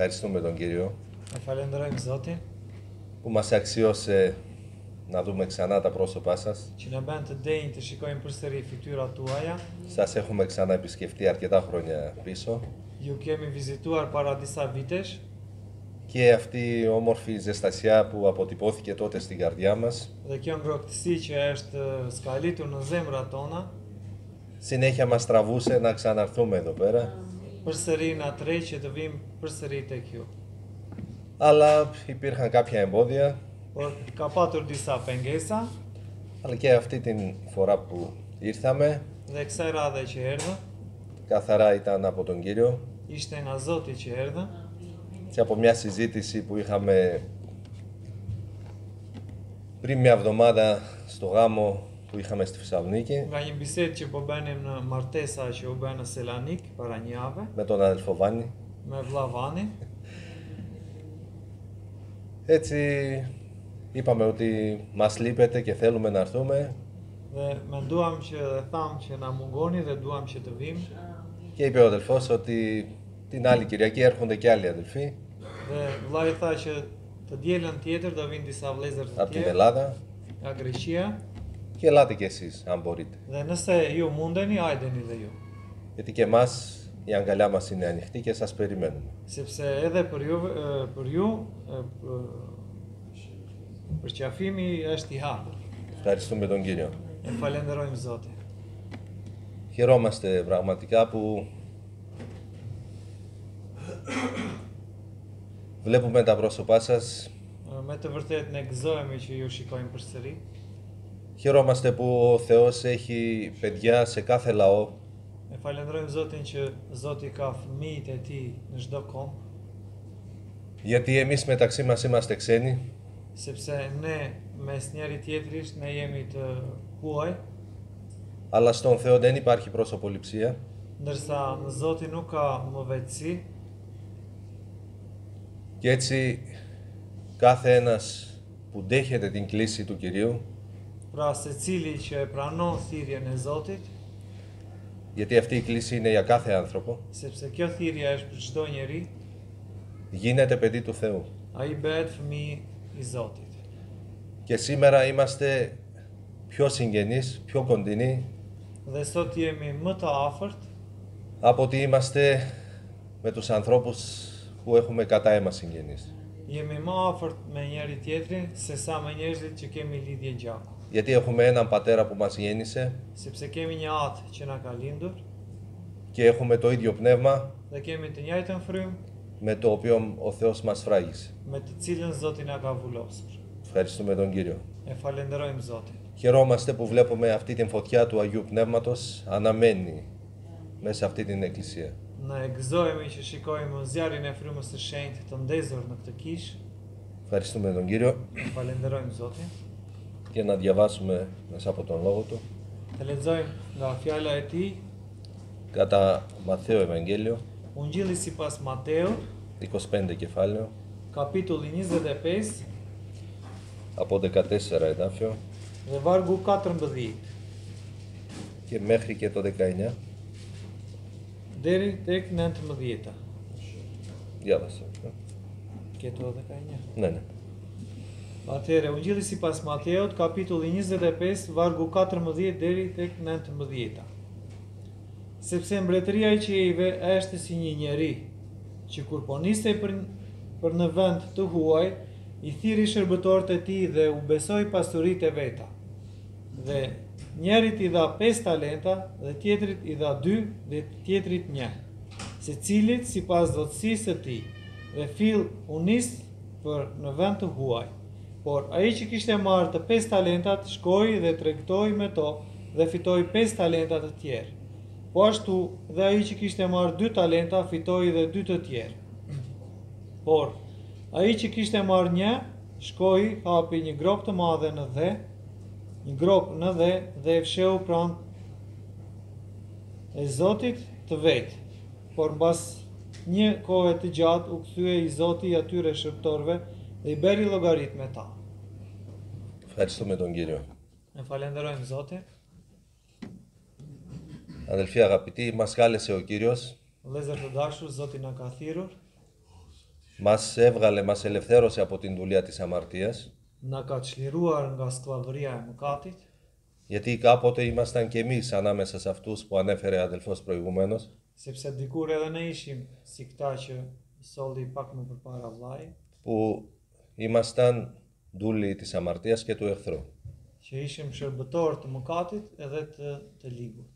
Ευχαριστούμε τον Κύριο Falenderojmë Zotin που μας αξίωσε να δούμε ξανά τα πρόσωπά σας. që na bën të denjë të shikojmë përsëri fytyrat tuaja. Σας έχουμε ξαναεπισκεφτεί αρκετά χρόνια πίσω Ju kemi vizituar para disa vitesh και αυτή η όμορφη ζεστασιά που αποτυπώθηκε τότε στην καρδιά μας dhe kjo ngrohtësi që është skalitur në zemrat tona συνέχεια μας τραβούσε να ξαναρθούμε εδώ πέρα. përsëri na tërheq që të vim përsëri tek ju. Αλλά υπήρχαν κάποια εμπόδια, Por ka patur disa pengesa αλλά και αυτή την φορά που ήρθαμε dhe kësaj radhe që erdhëm καθαρά ήταν από τον Κύριο ishte nga Zoti që erdhëm και από μια συζήτηση που είχαμε πριν μια εβδομάδα στο γάμο που είχαμε στη Θεσσαλονίκη nga një bisedë që po bënim në martesa që u bë në Selanik para një jave με τον αδελφό Βάνη. me vlla Vanin. Έτσι είπαμε ότι μας λείπετε και θέλουμε να έρθουμε Dhe menduam që dhe tham që na mungoni dhe duam që të vim. και είπε ο αδελφός ότι την άλλη Κυριακή έρχονται και άλλοι αδελφοί Dhe vllai tha që të dielën tjetër do vinë disa vëllezër të από την tjerë Ελλάδα nga Greqia και ελάτε κι εσείς αν μπορείτε. dhe nëse ju mundeni, hajdeni dhe ju. Γιατί και εμάς η αγκαλιά μας είναι ανοιχτή και σας περιμένουμε. Sepse edhe për ju përqafimi është i hapur. Ευχαριστούμε τον Κύριο. E falenderojmë Zotin. Χαιρόμαστε πραγματικά που βλέπουμε τα πρόσωπά σας. Me të vërtetë ne gëzohemi që ju shikojmë përsëri. Χαιρόμαστε που ο Θεός έχει παιδιά σε κάθε λαό E falenderojmë Zotin që Zoti ka fëmijët e tij në çdo kom, γιατί εμείς μεταξύ μας είμαστε ξένοι sepse ne mes njëri tjetrisht ne jemi të huaj, αλλά στον Θεό δεν υπάρχει προσωποληψία ndërsa në Zotin nuk ka mëvetësi. και έτσι κάθε ένας που δέχεται την κλήση του Κυρίου, Pra secili që e pranon thirrjen e Zotit, γιατί αυτή η κλήση είναι για κάθε άνθρωπο, sepse kjo thirrje është për çdo njeri, γίνεται παιδί του Θεού. ai bëhet fëmijë i Zotit. Και σήμερα είμαστε πιο συγγενείς, πιο κοντινοί Dhe sot jemi më të afërt από ότι είμαστε με τους ανθρώπους που έχουμε κατά αίμα συγγενείς. jemi më afërt me njëri tjetrin se sa me njerëzit që kemi lidhje gjaku. Γιατί έχουμε έναν πατέρα που μας γέννησε Sepse kemi një atë që na ka lindur και έχουμε το ίδιο πνεύμα dhe kemi të njëjtën frym με το οποίο ο Θεός μας φράγησε. me të cilën Zoti na ka vullosur. Ευχαριστούμε τον Κύριο. E falenderojmë Zotin. Χαιρόμαστε που βλέπουμε αυτή την φωτιά του Αγίου Πνεύματος αναμένει μέσα σε αυτή την εκκλησία. Ne gëzohemi që shikojmë zjarrin e frymës së shenjtë të ndezur në këtë kishë. Ευχαριστούμε τον Κύριο E falenderojmë Zotin. και να διαβάσουμε μέσα από τον Λόγο Του Të lexojmë nga fjala e tij, κατά Μαθαίο Ευαγγέλιο, Ungjilli sipas Mateut, 25 κεφάλαιο, kapitulli 25 από 14 εδάφιο dhe vargu 14 και μέχρι και το 19. deri tek 19. Διάβασε. Και το 19. Ναι, ναι. Atëherë, Ungjilli sipas Mateut, kapitulli 25, vargu 14 deri tek 19. Sepse mbretëria e qiejve është si një njeri, që kur po nisej për në vend të huaj, i thiri shërbëtorët e tij dhe u besoi pasuritë e veta. Dhe njerit i dha 5 talenta, dhe tjetrit i dha 2, dhe tjetrit 1, secilit sipas zotësisë së tij. Dhe fill u nis për në vend të huaj. Por ai që kishte marrë të 5 talentat, shkoi dhe tregtoi me to dhe fitoi 5 talenta të tjerë. Po ashtu dhe ai që kishte marrë 2 talenta, fitoi dhe 2 të tjerë. Por ai që kishte marrë 1, shkoi, hapi një grop të madhe në dhe, dhe e fsheu pranë e Zotit të vetë. Por mbas një kohë të gjatë u kthye i Zoti atyre shërbëtorëve dhe i beri llogarit me ta. Ευχαριστούμε τον Κύριο. E falenderojmë Zotin. Αδελφοί αγαπητοί, μας κάλεσε ο Κύριος Vëllezër të dashur, Zoti na ka thirrur μας έβγαλε, μας ελευθέρωσε από την δουλεία της αμαρτίας, na ka çliruar nga sklavëria e mëkatit, γιατί κάποτε ήμασταν και εμείς ανάμεσα σε αυτούς που ανέφερε ο αδελφός προηγουμένως, sepse dikur edhe ne ishim si këta që solli pak më përpara vllai, που ήμασταν δούλοι της αμαρτίας και του εχθρού. që ishim shërbëtor të mëkatit edhe të ligut.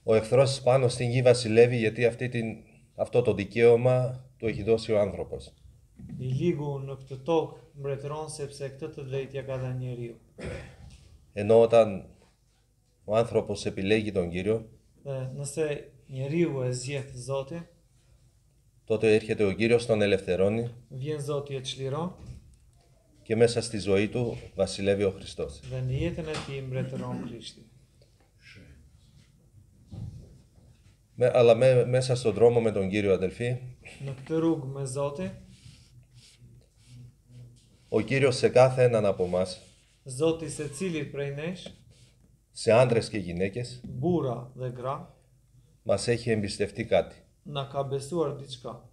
Ο εχθρός πάνω στην γη βασιλεύει γιατί αυτό το δικαίωμα του έχει δώσει ο άνθρωπος. I ligu në këtë tokë mbretëron sepse këtë të drejtë ja ka dhënë njeriu. Ενώ όταν ο άνθρωπος επιλέγει τον Κύριο, Dhe nëse njeriu e zgjedh Zotin, τότε έρχεται ο Κύριος, τον ελευθερώνει vjen Zoti e çliron και μέσα στη ζωή του βασιλεύει ο Χριστός. dhe në jetën e tij mbretëron Krishti. Αλλά μέσα στον δρόμο με τον Κύριο, αδελφοί, Në këtë rrugë me Zotin, ο Κύριος σε κάθε έναν από εμάς, Zoti secilit prej nesh, σε άντρες και γυναίκες, burra dhe gra, μας έχει εμπιστευτεί κάτι. na ka besuar diçka.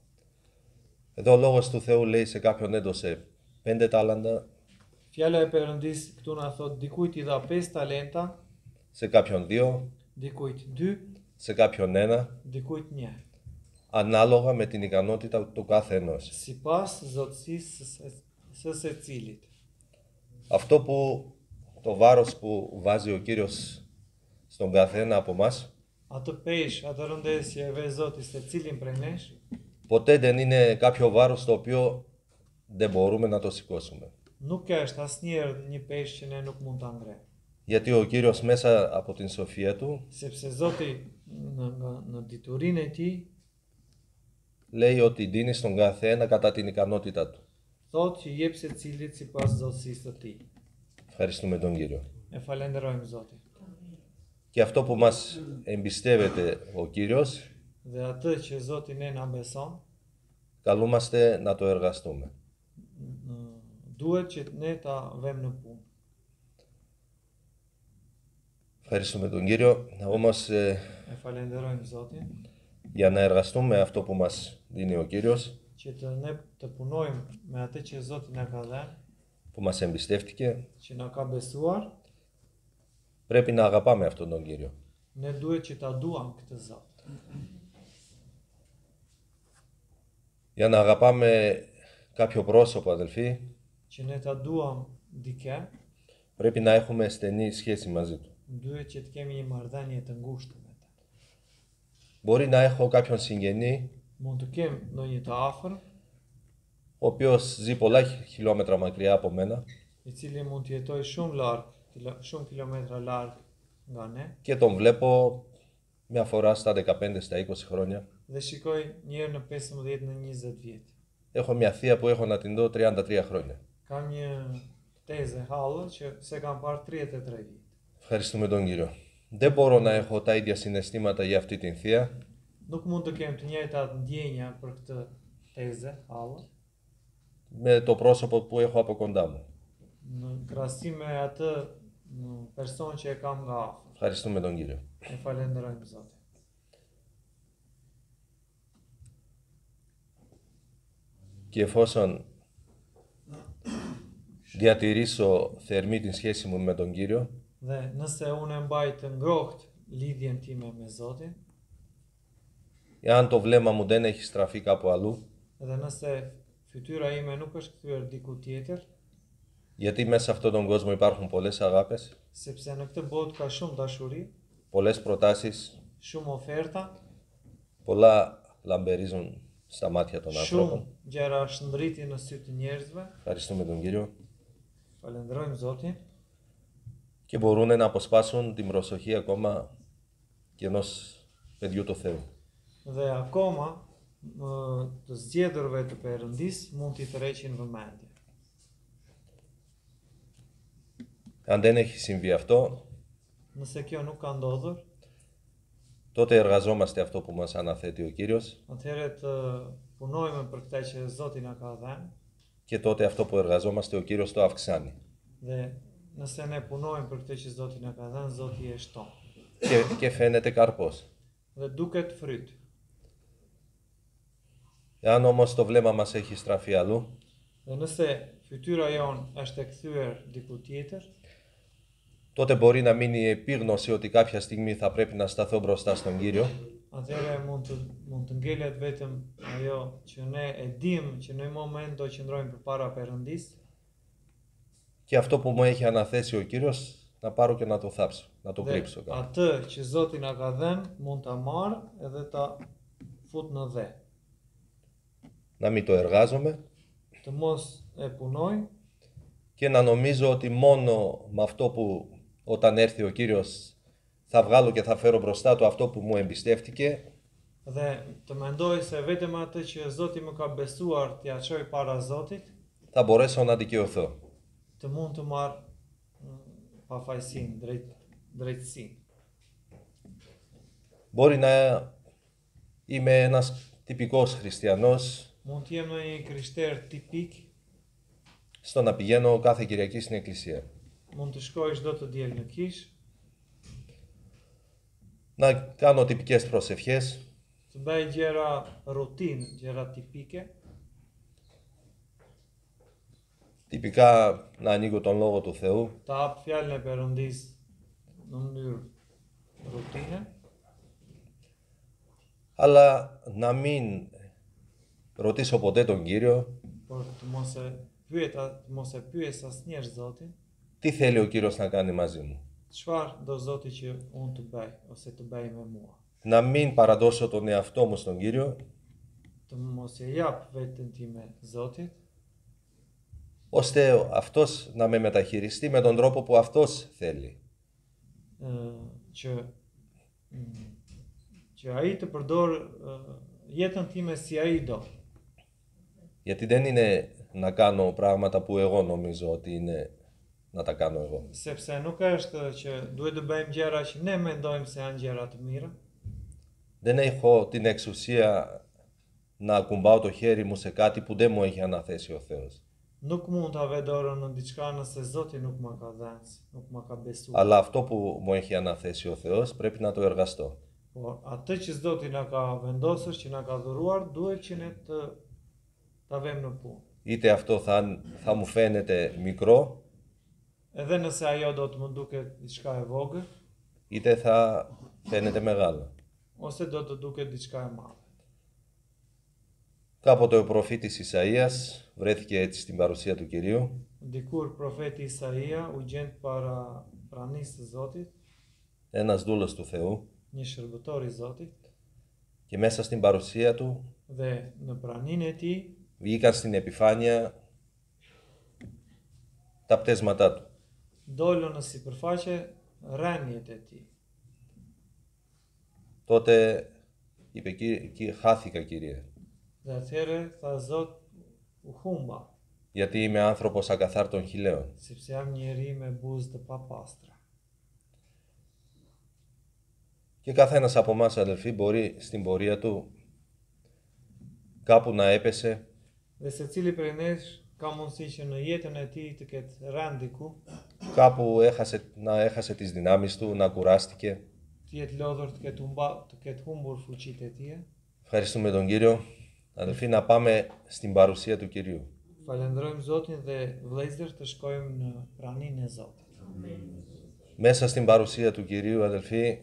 Εδώ ο Λόγος του Θεού λέει σε κάποιον έδωσε 5 τάλαντα, Fjala e Perëndis këtu na thot dikujt i dha 5 talenta, σε κάποιον 2, dikujt 2, σε κάποιον 1, dikujt 1. ανάλογα με την ικανότητα του κάθε ενός. Sipas zotësisë së secilit. Αυτό το βάρος που βάζει ο Κύριος στον καθένα από εμάς, Atë pesh, atë rëndesje e ve Zoti secilin prej nesh, ποτέ δεν είναι κάποιο βάρος το οποίο δεν μπορούμε να το σηκώσουμε. nuk është asnjëherë një pesh që ne nuk mund ta ngrejmë. Γιατί ο Κύριος μέσα από την σοφία του Sepse Zoti në diturinë e tij λέει ότι δίνει στον καθένα κατά την ικανότητα του. thotë që jep secilit sipas zotësisë të tij. Ευχαριστούμε τον Κύριο. E falenderojmë Zotin. Και αυτό που μας εμπιστεύεται ο Κύριος, Dhe atë që Zoti ne na beson, καλούμαστε να το εργαστούμε. duhet që ne ta vëmë në punë. Ευχαριστούμε τον Κύριο. Όμως E falenderojmë Zotin για να εργαστούμε αυτό που μας δίνει ο Κύριος, që ne të punojmë me atë që Zoti na ka dhënë, που μας εμπιστεύτηκε, që na ka besuar, πρέπει να αγαπάμε αυτόν τον Κύριο. ne duhet që ta duam këtë Zot. Για να αγαπάμε κάποιο πρόσωπο, αδελφοί, Që ne ta duam dikë, πρέπει να έχουμε στενή σχέση μαζί του. duhet që të kemi një marrëdhënie të ngushtë me të. Μπορεί να έχω κάποιον συγγενή, Mund të kem ndonjë të afër, ο οποίος ζει πολλά χιλιόμετρα μακριά από μένα i cili mund të jetojë shumë larg, shumë kilometra larg nga ne, και τον βλέπω μια φορά στα 15, στα 20 χρόνια. dhe shikoj një herë në 15 në 20 vjet. Έχω μια θεία που έχω να την δω 33 χρόνια. Kam një teze hallë që se kam parë 33 vjet. Ευχαριστούμε τον Κύριο. Δεν μπορώ να έχω τα ίδια συναισθήματα για αυτή την θεία, Nuk mund të kem të njëjtat ndjenja për këtë teze hallë, με το πρόσωπο που έχω από κοντά μου. në krahasim me atë person që e kam nga afër. Ευχαριστούμε τον Κύριο. E falenderojmë Zotin. Και εφόσον διατηρήσω θερμή την σχέση μου με τον Κύριο, Dhe nëse unë e mbaj të ngrohtë lidhjen time me Zotin, εάν το βλέμμα μου δεν έχει στραφεί κάπου αλλού, dhe nëse fytyra ime nuk është kthyer diku tjetër, γιατί μέσα σε αυτόν τον κόσμο υπάρχουν πολλές αγάπες, sepse në këtë botë ka shumë dashuri, πολλές προτάσεις, shumë oferta, πολλά λαμπερίζουν στα μάτια των shumë ανθρώπων. gjëra shndriti në sy të njerëzve. Ευχαριστούμε τον Κύριο. Falenderojmë Zotin Και μπορούν να αποσπάσουν την προσοχή ακόμα και ενός παιδιού του Θεού. dhe akoma të zgjedhurve të Perëndis mund t'i tërheqin vëmendje. Αν δεν έχει συμβεί αυτό, Nëse kjo nuk ka ndodhur, τότε εργαζόμαστε αυτό που μας αναθέτει ο Κύριος atëherë të punojmë për këtë që Zoti na ka dhënë και τότε αυτό που εργαζόμαστε ο Κύριος το αυξάνει. dhe nëse ne punojmë për këtë që Zoti na ka dhënë, Zoti e shton Και φαίνεται καρπός. dhe duket fryt. Εάν όμως το βλέμμα μας έχει στραφεί αλλού, Dhe nëse fytyra jon është e kthyer diku tjetër, τότε μπορεί να μείνει η επίγνωση ότι κάποια στιγμή θα πρέπει να σταθώ μπροστά στον Κύριο atëherë mund të ngelet vetëm ajo që ne e dim që në një moment do qëndrojmë përpara Perëndis και αυτό που μου έχει αναθέσει ο Κύριος να πάρω και να το θάψω, να το dhe κρύψω κάπου. atë që Zoti na ka dhënë mund ta marr edhe ta fut në dhe. Να μην το εργάζομαι Të mos e punoj και να νομίζω ότι μόνο με αυτό που όταν έρθει ο Κύριος θα βγάλω και θα φέρω μπροστά του αυτό που μου εμπιστεύτηκε dhe të mendoj se vetëm atë që Zoti më ka besuar t'ia çoj para Zotit, θα μπορέσω να δικαιωθώ. të mund të marr pafajsinë, drejtësinë. Μπορεί να είμαι ένας τυπικός χριστιανός Mund të jem në një krishter tipik, στο να πηγαίνω κάθε Κυριακή στην εκκλησία. mund të shkoj çdo të diel në kish, Να κάνω τυπικές προσευχές, të bëj gjëra rutinë, gjëra tipike, τυπικά να ανοίγω τον Λόγο του Θεού, të hap fjalën e Perëndis në mënyrë rutine, αλλά να μην ρωτήσω ποτέ τον Κύριο por të mos e pyes asnjëherë Zotin, τι θέλει ο Κύριος να κάνει μαζί μου. çfarë do Zoti që unë të bëj ose të bëj me mua. Να μην παραδώσω τον εαυτό μου στον Κύριο, Të mos e jap veten time Zotit, ώστε αυτός να με μεταχειριστεί με τον τρόπο που αυτός θέλει. që ai të përdor jetën time si ai do. Γιατί δεν είναι να κάνω πράγματα που εγώ νομίζω ότι είναι να τα κάνω εγώ. Sepse nuk është që duhet të bëjmë gjëra që ne mendojmë se janë gjëra të mira. Δεν έχω την εξουσία να ακουμπάω το χέρι μου σε κάτι που δεν μου έχει αναθέσει ο Θεός. Nuk mund ta vë dorën në diçka nëse Zoti nuk ma ka dhënë, nuk ma ka besuar. Αλλά αυτό που μου έχει αναθέσει ο Θεός πρέπει να το εργαστώ. Por atë që Zoti na ka vendosur, që na ka dhuruar, duhet që ne ta vëmë në punë. Είτε αυτό θα μου φαίνεται μικρό, Edhe nëse ajo do të më duket diçka e vogël, είτε θα φαίνεται μεγάλο. ose do të duket diçka e madhe. Κάποτε ο προφήτης Ισαΐας βρέθηκε έτσι στην παρουσία του Κυρίου Dikur profeti Isaia u gjend para pranisë së Zotit, ένας δούλος του Θεού një shërbëtor i Zotit, και μέσα στην παρουσία του dhe në praninë e tij βγήκαν στην επιφάνεια τα πτέσματά του. dolën në sipërfaqe rënjet e tij. Τότε είπε, χάθηκα Κύριε, Dhe atëherë tha Zot, u humba, γιατί είμαι άνθρωπος ακαθάρτων χιλέων. sepse jam njeri me buzë të papastra. Και καθένας από εμάς, αδελφοί, μπορεί στην πορεία του κάπου να έπεσε Dhe secili prej nesh ka mundësi që në jetën e tij të ketë rënë diku, κάπου έχασε τις δυνάμεις του, να κουράστηκε. të jetë lodhur, të ketë humbur fuqitë e tij. Ευχαριστούμε τον Κύριο. Αδελφοί, να πάμε στην παρουσία του Κυρίου. Falenderojmë Zotin dhe vëllezër të shkojmë në praninë e Zotit. Μέσα στην παρουσία του Κυρίου, αδελφοί,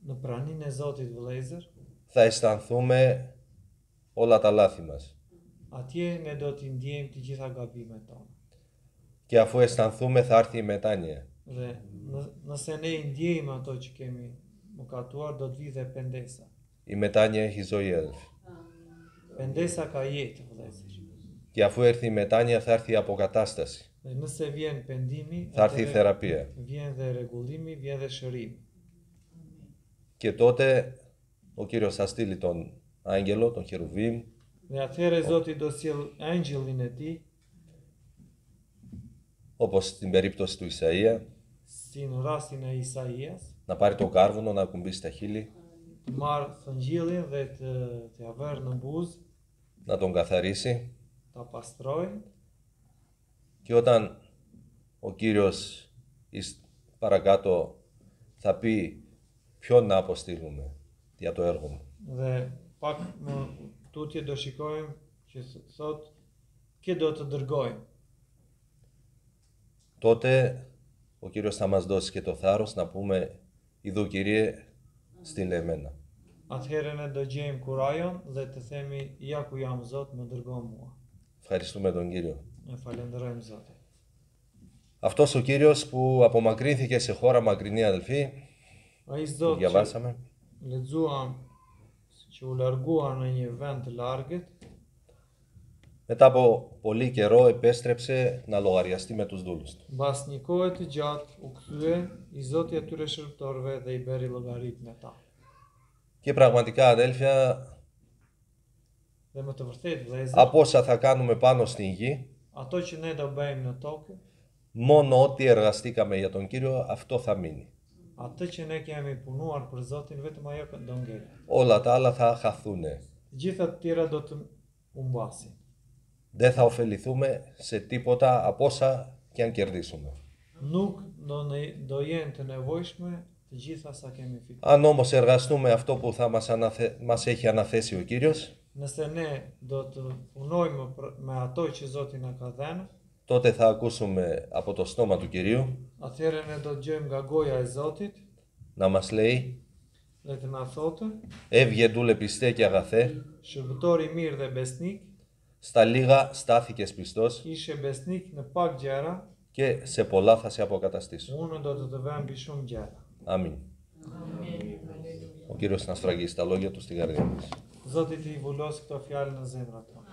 Në praninë e Zotit vëllezër, θα αισθανθούμε όλα τα λάθη μας. atje ne do t'i ndjejmë të gjitha gabimet tona. Και αφού αισθανθούμε θα έρθει η μετάνοια. Dhe nëse ne i ndjejmë ato që kemi mëkatuar, do të vi dhe pendesa. Η μετάνοια έχει ζωή, αδελφοί. Pendesa ka jetë vëllezër. Και αφού έρθει η μετάνοια θα έρθει η αποκατάσταση. Dhe nëse vjen pendimi, Θα έρθει η θεραπεία. vjen dhe rregullimi, vjen dhe shërimi. Και τότε ο Κύριος θα στείλει τον άγγελο, τον Χερουβίμ, Dhe atëherë Zoti do sjell angjëllin e tij, όπως στην περίπτωση του Ισαΐα, si në rastin e Isaias, να πάρει το κάρβουνο, να ακουμπήσει τα χείλη, të marrë thëngjillin dhe t'ja vërë në buzë, να τον καθαρίσει. ta pastroj, Και όταν ο Κύριος παρακάτω θα πει ποιον να αποστείλουμε για το έργο μου. dhe pak më tutje do shikojmë që thot και do të dërgojmë. Τότε ο Κύριος θα μας δώσει και το θάρρος να πούμε «Ιδού Κύριε, στείλε εμένα». Atëherë ne do gjejmë kurajon dhe të themi ja ku jam Zot, më dërgo mua. Ευχαριστούμε τον Κύριο. Ne falenderojmë Zotin. Αυτός ο Κύριος που απομακρύνθηκε σε χώρα μακρινή, αδελφοί, Ai που Zot që διαβάσαμε, lexuam që u largua në një vend të largët, μετά από πολύ καιρό επέστρεψε να λογαριαστεί με τους δούλους του. mbas një kohe të gjatë u kthye i Zoti atyre shërbëtorëve dhe i bëri llogarit me ta. Και πραγματικά, αδέλφια, Dhe më të vërtetë vëllezër, από όσα θα κάνουμε πάνω στην γη, ato që ne do bëjmë në tokë, μόνο ό,τι εργαστήκαμε για τον Κύριο, αυτό θα μείνει. atë që ne kemi punuar për Zotin, vetëm ajo do ngelet. Όλα τα άλλα θα χαθούν. Të gjitha të tjera do të humbasin. Δεν θα ωφεληθούμε σε τίποτα από όσα και αν κερδίσουμε. Nuk do jenë të nevojshme të gjitha sa kemi fituar. Αν όμως εργαστούμε αυτό που θα μας έχει αναθέσει ο Κύριος, Nëse ne do të punojmë me ato që Zoti na ka dhënë, τότε θα ακούσουμε από το στόμα του Κυρίου atëherë ne do të gjejmë nga goja e Zotit να μας λέει dhe të na thotë, «Έβγε δούλε πιστέ και αγαθέ, shërbëtori i mirë dhe besnik, στα λίγα στάθηκες πιστός ishe besnik në pak gjëra, και σε πολλά θα σε αποκαταστήσω». unë do të të vëm mbi shumë gjëra. Αμήν. Ο Κύριος να σφραγίσει τα λόγια του στην καρδιά μας. Zoti ti i vullos këto fjalë në zemrat tona.